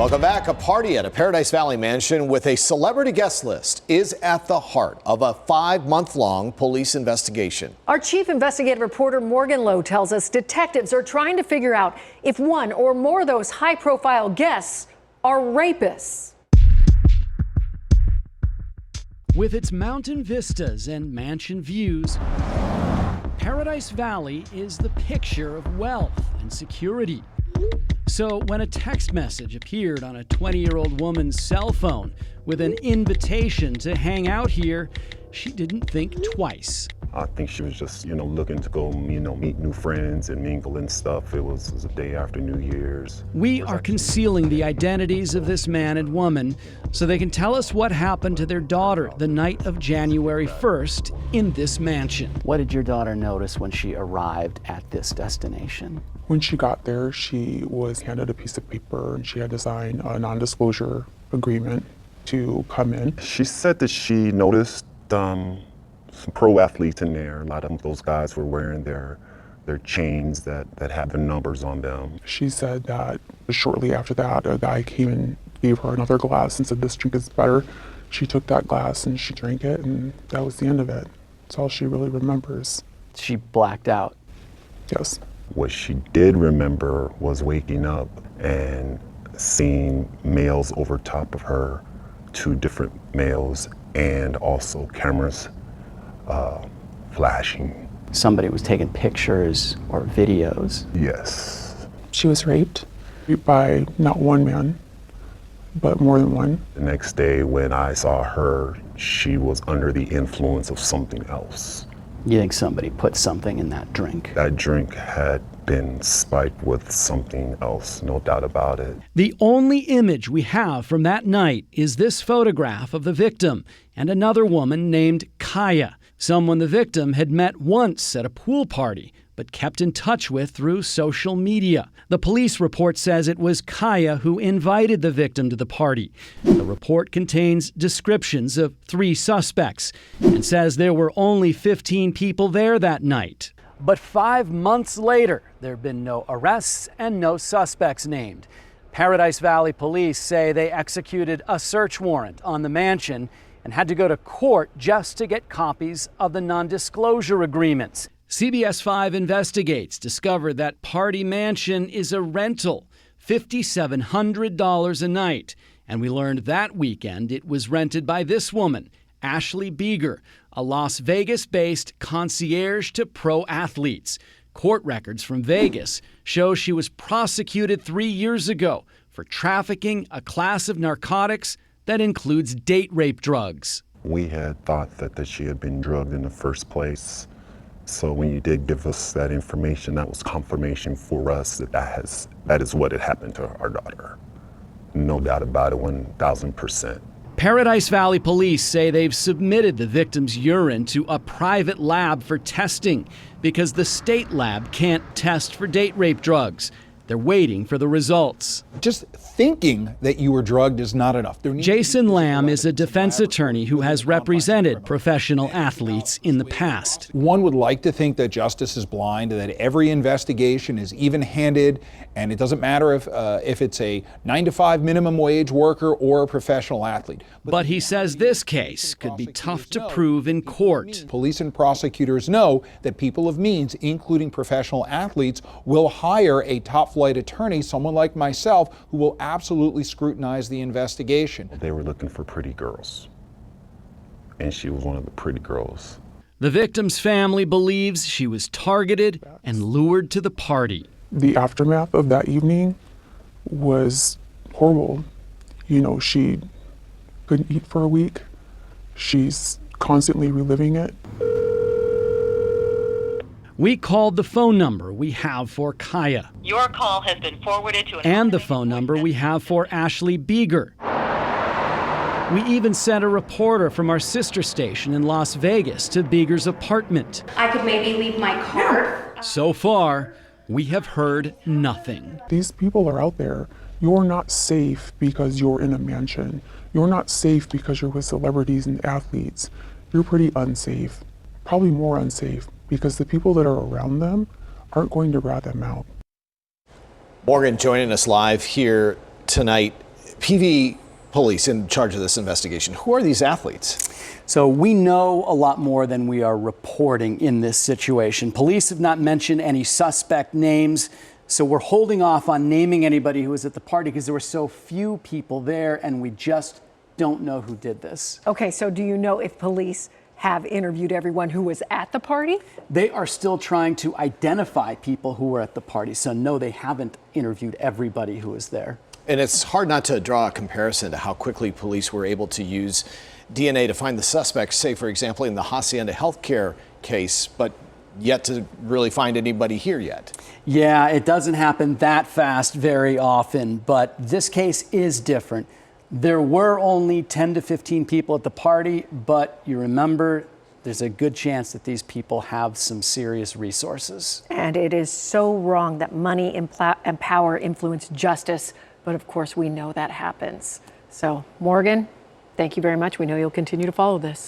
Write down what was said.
Welcome back. A party at a Paradise Valley mansion with a celebrity guest list is at the heart of a 5-month-long police investigation. Our chief investigative reporter Morgan Lowe tells us detectives are trying to figure out if one or more of those high-profile guests are rapists. With its mountain vistas and mansion views, Paradise Valley is the picture of wealth and security. So when a text message appeared on a 20-year-old woman's cell phone with an invitation to hang out here, she didn't think twice. I think she was just, looking to go, meet new friends and mingle and stuff. It was a day after New Year's. We are concealing the identities of this man and woman so they can tell us what happened to their daughter the night of January 1st in this mansion. What did your daughter notice when she arrived at this destination? When she got there, she was handed a piece of paper and she had to sign a non-disclosure agreement to come in. She said that she noticed some pro athletes in there. A lot of those guys were wearing their chains that have the numbers on them. She said that shortly after that, a guy came and gave her another glass and said, "This drink is better." She took that glass and she drank it, and that was the end of it. That's all she really remembers. She blacked out. Yes. What she did remember was waking up and seeing males over top of her, 2 different males, and also cameras flashing. Somebody was taking pictures or videos. Yes. She was raped by not one man, but more than one. The next day when I saw her, she was under the influence of something else. You think somebody put something in that drink? That drink had been spiked with something else, no doubt about it. The only image we have from that night is this photograph of the victim and another woman named Kaya, someone the victim had met once at a pool party but kept in touch with through social media. The police report says it was Kaya who invited the victim to the party. The report contains descriptions of 3 suspects and says there were only 15 people there that night. But 5 months later, there have been no arrests and no suspects named. Paradise Valley police say they executed a search warrant on the mansion and had to go to court just to get copies of the non-disclosure agreements. CBS 5 Investigates discovered that Party Mansion is a rental, $5,700 a night. And we learned that weekend it was rented by this woman, Ashley Beeger, a Las Vegas-based concierge to pro athletes. Court records from Vegas show she was prosecuted 3 years ago for trafficking a class of narcotics that includes date rape drugs. We had thought that she had been drugged in the first place. So when you did give us that information, that was confirmation for us that is what had happened to our daughter. No doubt about it, 1,000%. Paradise Valley police say they've submitted the victim's urine to a private lab for testing because the state lab can't test for date rape drugs. They're waiting for the results. Just thinking that you were drugged is not enough. Jason Lamb is a defense attorney who has represented professional athletes in the past. One would like to think that justice is blind, that every investigation is even-handed, and it doesn't matter if it's a 9-to-5 minimum wage worker or a professional athlete. But he says this case could be tough to prove in court. Police and prosecutors know that people of means, including professional athletes, will hire a top-flight attorney, someone like myself, who will absolutely scrutinize the investigation. They were looking for pretty girls, and she was one of the pretty girls. The victim's family believes she was targeted and lured to the party. The aftermath of that evening was horrible. She couldn't eat for a week. She's constantly reliving it. We called the phone number we have for Kaya. Your call has been forwarded to and the phone number we have for Ashley Beeger. We even sent a reporter from our sister station in Las Vegas to Beeger's apartment. I could maybe leave my card. So far, we have heard nothing. These people are out there. You're not safe because you're in a mansion. You're not safe because you're with celebrities and athletes. You're pretty unsafe, probably more unsafe, because the people that are around them aren't going to rat them out. Morgan joining us live here tonight. PV police in charge of this investigation. Who are these athletes? So we know a lot more than we are reporting in this situation. Police have not mentioned any suspect names, so we're holding off on naming anybody who was at the party because there were so few people there and we just don't know who did this. Okay, so do you know if police have interviewed everyone who was at the party? They are still trying to identify people who were at the party, so no, they haven't interviewed everybody who was there. And it's hard not to draw a comparison to how quickly police were able to use DNA to find the suspects, say, for example, in the Hacienda Healthcare case, but yet to really find anybody here yet. Yeah, it doesn't happen that fast very often, but this case is different. There were only 10 to 15 people at the party, but you remember, there's a good chance that these people have some serious resources. And it is so wrong that money and power influence justice, but of course we know that happens. So, Morgan, thank you very much. We know you'll continue to follow this.